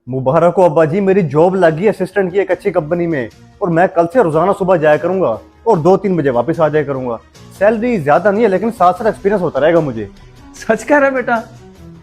मुबारक हो अब्बा जी, मेरी जॉब लगी असिस्टेंट की एक अच्छी कंपनी में। और मैं कल से रोजाना सुबह जाया करूंगा और 2-3 बजे वापस आ जाया करूंगा। सैलरी ज्यादा नहीं है लेकिन साथ साथ एक्सपीरियंस होता रहेगा मुझे। सच कह रहा है बेटा।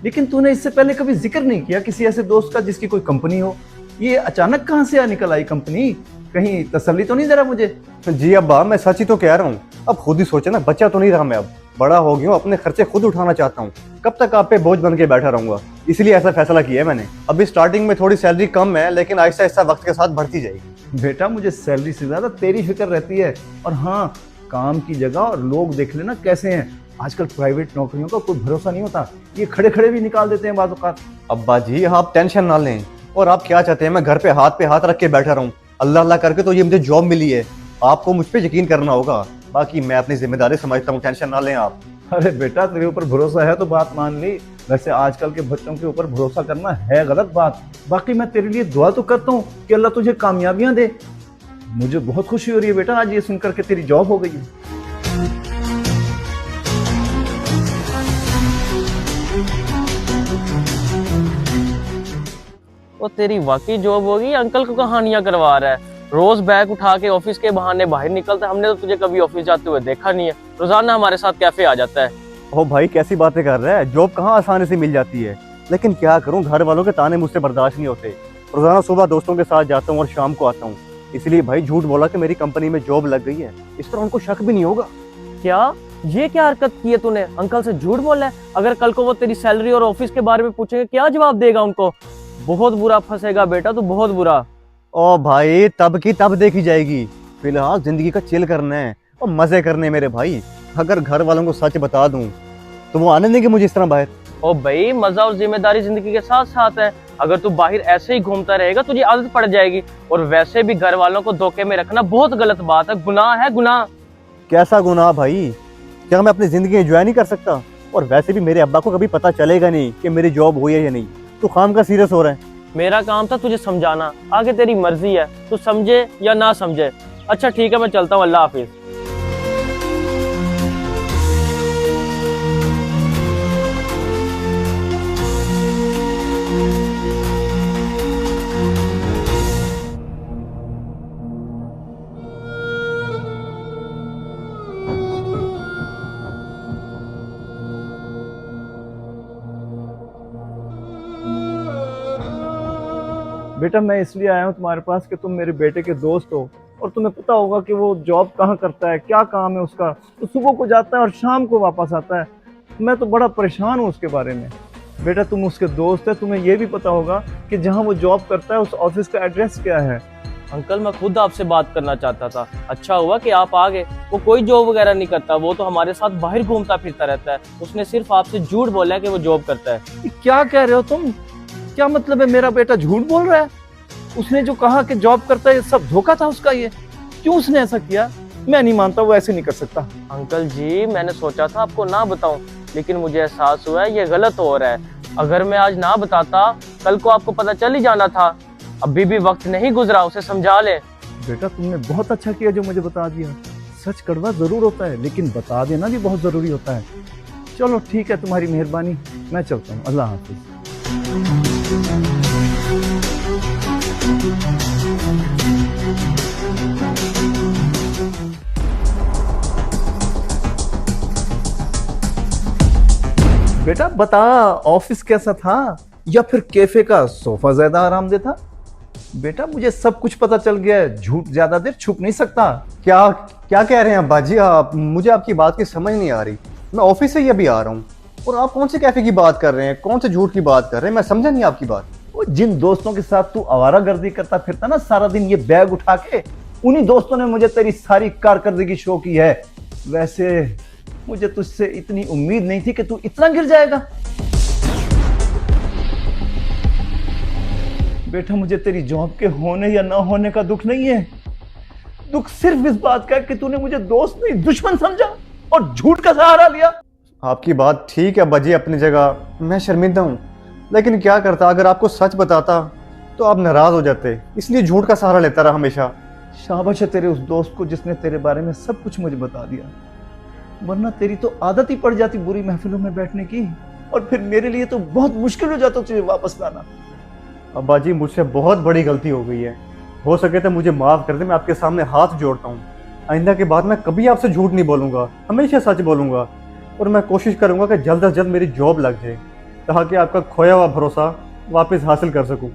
लेकिन तूने इससे पहले कभी जिक्र नहीं किया किसी ऐसे दोस्त का जिसकी कोई कंपनी हो। ये अचानक कहाँ से निकल आई कंपनी? कहीं तसल्ली तो नहीं दे रहा मुझे? जी अब्बा, मैं सच ही तो कह रहा हूँ। अब खुद ही सोचे ना, बच्चा तो नहीं रहा मैं, अब बड़ा हो गया हूँ, अपने खर्चे खुद उठाना चाहता हूँ। कब तक आप पे बोझ बन के बैठा रहूंगा, इसलिए ऐसा फैसला किया है मैंने। अभी स्टार्टिंग में थोड़ी सैलरी कम है लेकिन आहिस्ता आहिस्ता वक्त के साथ बढ़ती जाएगी। बेटा मुझे सैलरी से ज्यादा तेरी फिक्र रहती है। और हाँ, काम की जगह और लोग देख लेना कैसे हैं। आजकल प्राइवेट नौकरियों का कोई भरोसा नहीं होता, ये खड़े खड़े भी निकाल देते हैं बाज़ औक़ात। अब्बा जी आप टेंशन ना लें। और आप क्या चाहते हैं, मैं घर पे हाथ रख के बैठा रहूं? अल्लाह अल्लाह करके तो ये मुझे जॉब मिली है। आपको मुझ पे यकीन करना होगा, बाकी मैं अपनी जिम्मेदारी समझता हूँ, टेंशन ना लें आप। अरे बेटा, तेरे ऊपर भरोसा है तो बात मान ली। वैसे आजकल के बच्चों के ऊपर भरोसा करना है गलत बात। बाकी मैं तेरे लिए दुआ तो करता हूँ कि अल्लाह तुझे कामयाबियां दे। मुझे बहुत खुशी हो रही है बेटा आज ये सुनकर के तेरी जॉब हो गई है। वो तेरी वाकई जॉब होगी, अंकल को कहानियां करवा रहा है। रोज बैग उठा के ऑफिस के बहाने बाहर निकलता है। हमने तो तुझे कभी ऑफिस जाते हुए देखा नहीं है। रोजाना हमारे साथ कैफे आ जाता है। ओ भाई, कैसी बातें कर रहा है? जॉब कहाँ आसानी से मिल जाती है, लेकिन क्या करूँ, घर वालों के ताने मुझसे बर्दाश्त नहीं होते। रोजाना सुबह दोस्तों के साथ जाता हूँ और शाम को आता हूँ। इसलिए भाई झूठ बोला कि मेरी कंपनी में जॉब लग गई है, इस पर उनको शक भी नहीं होगा। क्या ये क्या हरकत की है तूने? अंकल से झूठ बोला है? अगर कल को वो तेरी सैलरी और ऑफिस के बारे में पूछेंगे, क्या जवाब देगा उनको? बहुत बुरा फंसेगा बेटा, तू बहुत बुरा। ओ भाई, तब की तब देखी जाएगी। फिलहाल जिंदगी का चिल करना है और मजे करने मेरे भाई। अगर घर वालों को सच बता दूं तो वो आने देंगे मुझे इस तरह बाहर? ओ भाई, मजा और जिम्मेदारी जिंदगी के साथ साथ है। अगर तू बाहर ऐसे ही घूमता रहेगा तुझे आदत पड़ जाएगी। और वैसे भी घर वालों को धोखे में रखना बहुत गलत बात है, गुनाह है, गुनाह। कैसा गुनाह भाई? क्या मैं अपनी जिंदगी एंजॉय नहीं कर सकता? और वैसे भी मेरे अब्बा को कभी पता चलेगा नहीं कि मेरी जॉब हुई है या नहीं। तू खाम का सीरियस हो रहा है? मेरा काम था तुझे समझाना, आगे तेरी मर्जी है, तू समझे या ना समझे। अच्छा ठीक है, मैं चलता हूँ, अल्लाह हाफिज। बेटा मैं इसलिए आया हूँ तुम्हारे पास कि तुम मेरे बेटे के दोस्त हो और तुम्हें पता होगा कि वो जॉब कहाँ करता है, क्या काम है उसका। तो सुबह को जाता है और शाम को वापस आता है। मैं तो बड़ा परेशान हूँ उसके बारे में। बेटा तुम उसके दोस्त है, तुम्हें ये भी पता होगा कि जहाँ वो जॉब करता है उस ऑफिस का एड्रेस क्या है। अंकल मैं खुद आपसे बात करना चाहता था, अच्छा हुआ कि आप आ गए। वो कोई जॉब वगैरह नहीं करता, वो तो हमारे साथ बाहर घूमता फिरता रहता है। उसने सिर्फ आपसे झूठ बोला है कि वो जॉब करता है। ये क्या कह रहे हो तुम? क्या मतलब है मेरा बेटा झूठ बोल रहा है? उसने जो कहा कि जॉब करता है, ये सब धोखा था उसका। ये क्यों उसने ऐसा किया? मैं नहीं मानता, वो ऐसे नहीं कर सकता। अंकल जी, मैंने सोचा था आपको ना बताऊं, लेकिन मुझे एहसास हुआ है ये गलत हो रहा है। अगर मैं आज ना बताता, कल को आपको पता चल ही जाना था। अभी भी वक्त नहीं गुजरा, उसे समझा ले। बेटा तुमने बहुत अच्छा किया जो मुझे बता दिया। सच कड़वा जरूर होता है लेकिन बता देना भी बहुत जरूरी होता है। चलो ठीक है, तुम्हारी मेहरबानी, मैं चलता हूँ, अल्लाह हाफिज। बेटा बता, ऑफिस कैसा था या फिर कैफे का सोफा ज्यादा आरामदेह था? बेटा मुझे सब कुछ पता चल गया है, झूठ ज्यादा देर छुप नहीं सकता। क्या क्या कह रहे हैं अब्बा जी आप? मुझे आपकी बात की समझ नहीं आ रही। मैं ऑफिस से ही अभी आ रहा हूँ और आप कौन से कैफे की बात कर रहे हैं, कौन से झूठ की बात कर रहे हैं? मैं समझा नहीं आपकी बात। वो जिन दोस्तों के साथ तू आवारागर्दी करता फिरता ना सारा दिन ये बैग उठा के, उन्हीं दोस्तों ने मुझे तेरी सारी कारकर्दगी शो की है। वैसे मुझे तुझसे इतनी उम्मीद नहीं थी कि तू इतना गिर जाएगा। बेटा मुझे तेरी जॉब के होने या ना होने का दुख नहीं है। दुख सिर्फ इस बात का है कि तूने मुझे दोस्त नहीं दुश्मन समझा और झूठ का सहारा लिया। आपकी बात ठीक है अब्बा जी अपनी जगह, मैं शर्मिंदा हूँ, लेकिन क्या करता, अगर आपको सच बताता तो आप नाराज हो जाते, इसलिए झूठ का सहारा लेता रहा हमेशा। शाबाश है तेरे उस दोस्त को जिसने तेरे बारे में सब कुछ मुझे बता दिया, वरना तेरी तो आदत ही पड़ जाती बुरी महफिलों में बैठने की, और फिर मेरे लिए तो बहुत मुश्किल हो जाता तुझे वापस लाना। अब्बा जी मुझसे बहुत बड़ी गलती हो गई है, हो सके तो मुझे माफ़ कर दे, मैं आपके सामने हाथ जोड़ता हूँ। आइंदा के बाद मैं कभी आपसे झूठ नहीं बोलूँगा, हमेशा सच बोलूँगा। और मैं कोशिश करूँगा कि जल्द से जल्द मेरी जॉब लग जाए, ताकि आपका खोया हुआ भरोसा वापस हासिल कर सकूँ।